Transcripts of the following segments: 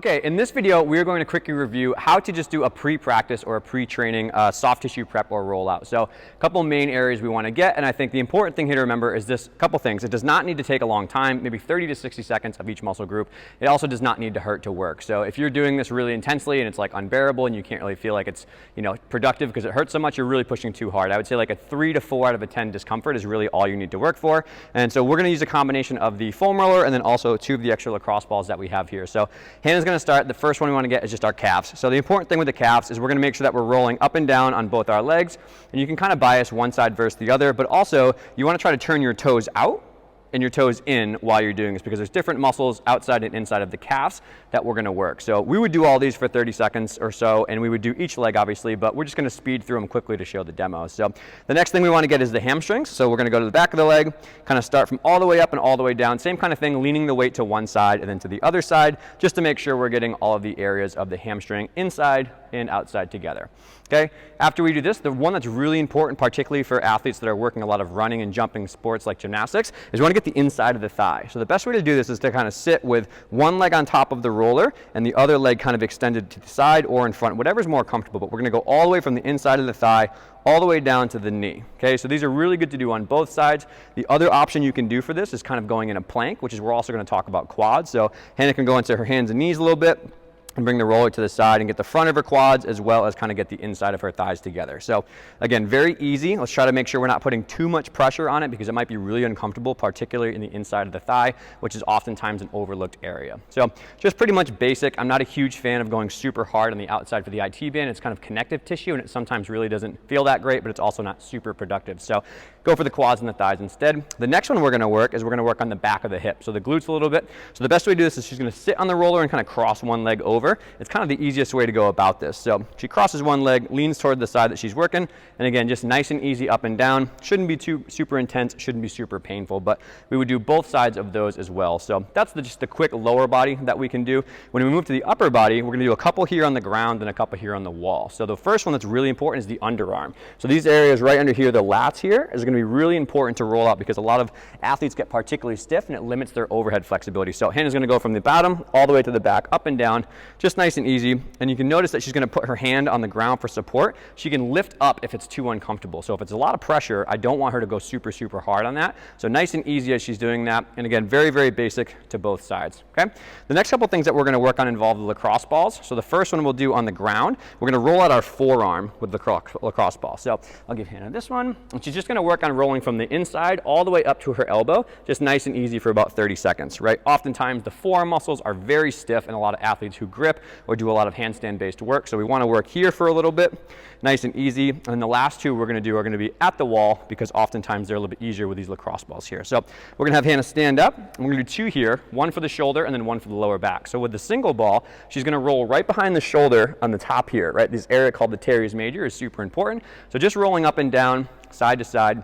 Okay, in this video, we're going to quickly review how to just do a pre-practice or a pre-training soft tissue prep or rollout. So a couple main areas we want to get, and I think the important thing here to remember is this couple things. It does not need to take a long time, maybe 30 to 60 seconds of each muscle group. It also does not need to hurt to work. So if you're doing this really intensely and it's like unbearable and you can't really feel like it's productive because it hurts so much, you're really pushing too hard. I would say like a 3 to 4 out of a 10 discomfort is really all you need to work for. And so we're going to use a combination of the foam roller and then also 2 of the extra lacrosse balls that we have here. So Hannah's going to start. The first one we want to get is just our calves. So the important thing with the calves is we're going to make sure that we're rolling up and down on both our legs, and you can kind of bias one side versus the other, but also you want to try to turn your toes out and your toes in while you're doing this, because there's different muscles outside and inside of the calves that we're going to work. So we would do all these for 30 seconds or so, and we would do each leg obviously, but we're just going to speed through them quickly to show the demo. So the next thing we want to get is the hamstrings. So we're going to go to the back of the leg, kind of start from all the way up and all the way down, same kind of thing, leaning the weight to one side and then to the other side, just to make sure we're getting all of the areas of the hamstring inside and outside together. Okay, after we do this, the one that's really important, particularly for athletes that are working a lot of running and jumping sports like gymnastics, is we want to get the inside of the thigh. So the best way to do this is to kind of sit with one leg on top of the roller and the other leg kind of extended to the side or in front, whatever's more comfortable, but we're going to go all the way from the inside of the thigh all the way down to the knee. Okay, so these are really good to do on both sides. The other option you can do for this is kind of going in a plank, which is we're also going to talk about quads. So Hannah can go into her hands and knees a little bit and bring the roller to the side and get the front of her quads as well as kind of get the inside of her thighs together. So again, very easy. Let's try to make sure we're not putting too much pressure on it because it might be really uncomfortable, particularly in the inside of the thigh, which is oftentimes an overlooked area. So just pretty much basic. I'm not a huge fan of going super hard on the outside for the IT band. It's kind of connective tissue and it sometimes really doesn't feel that great, but it's also not super productive. So go for the quads and the thighs instead. The next one we're going to work is we're going to work on the back of the hip. So the glutes a little bit. So the best way to do this is she's going to sit on the roller and kind of cross one leg over. It's kind of the easiest way to go about this. So she crosses one leg, leans toward the side that she's working, and again, just nice and easy up and down. Shouldn't be too super intense, shouldn't be super painful, but we would do both sides of those as well. So that's just the quick lower body that we can do. When we move to the upper body, we're going to do a couple here on the ground and a couple here on the wall. So the first one that's really important is the underarm. So these areas right under here, the lats here, is going to be really important to roll out because a lot of athletes get particularly stiff and it limits their overhead flexibility. So Hannah's going to go from the bottom all the way to the back, up and down, just nice and easy. And you can notice that she's going to put her hand on the ground for support. She can lift up if it's too uncomfortable. So if it's a lot of pressure, I don't want her to go super, super hard on that. So nice and easy as she's doing that. And again, very, very basic to both sides. Okay. The next couple things that we're going to work on involve the lacrosse balls. So the first one we'll do on the ground. We're going to roll out our forearm with the lacrosse ball. So I'll give Hannah this one. And she's just going to work on rolling from the inside all the way up to her elbow, just nice and easy for about 30 seconds, right? Oftentimes the forearm muscles are very stiff in a lot of athletes who grip or do a lot of handstand based work. So we want to work here for a little bit, nice and easy. And then the last two we're going to do are going to be at the wall because oftentimes they're a little bit easier with these lacrosse balls here. So we're going to have Hannah stand up and we're going to do 2 here, one for the shoulder and then one for the lower back. So with the single ball, she's going to roll right behind the shoulder on the top here, right? This area called the teres major is super important. So just rolling up and down, side to side,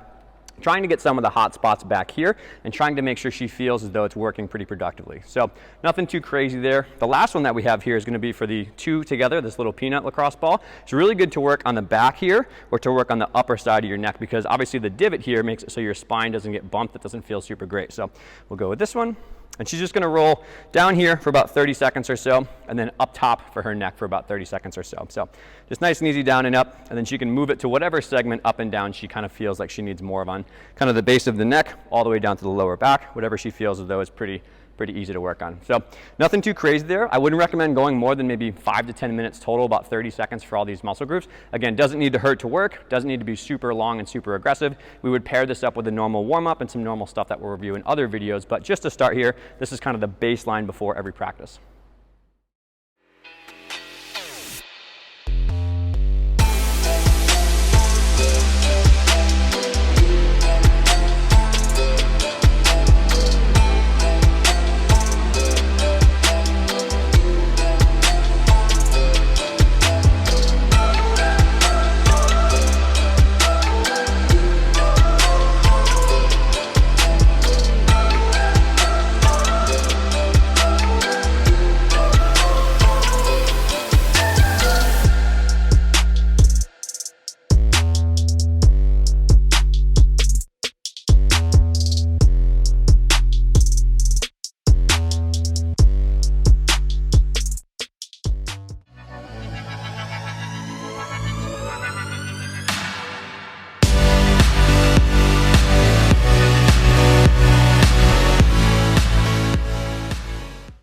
trying to get some of the hot spots back here and trying to make sure she feels as though it's working pretty productively. So nothing too crazy there. The last one that we have here is going to be for the 2 together, this little peanut lacrosse ball. It's really good to work on the back here or to work on the upper side of your neck because obviously the divot here makes it so your spine doesn't get bumped. That doesn't feel super great. So we'll go with this one. And she's just going to roll down here for about 30 seconds or so, and then up top for her neck for about 30 seconds or so. So just nice and easy down and up, and then she can move it to whatever segment up and down she kind of feels like she needs more of on kind of the base of the neck all the way down to the lower back, whatever she feels as though is pretty easy to work on. So nothing too crazy there. I wouldn't recommend going more than maybe 5 to 10 minutes total, about 30 seconds for all these muscle groups. Again, doesn't need to hurt to work, doesn't need to be super long and super aggressive. We would pair this up with a normal warm-up and some normal stuff that we'll review in other videos, but just to start here, this is kind of the baseline before every practice.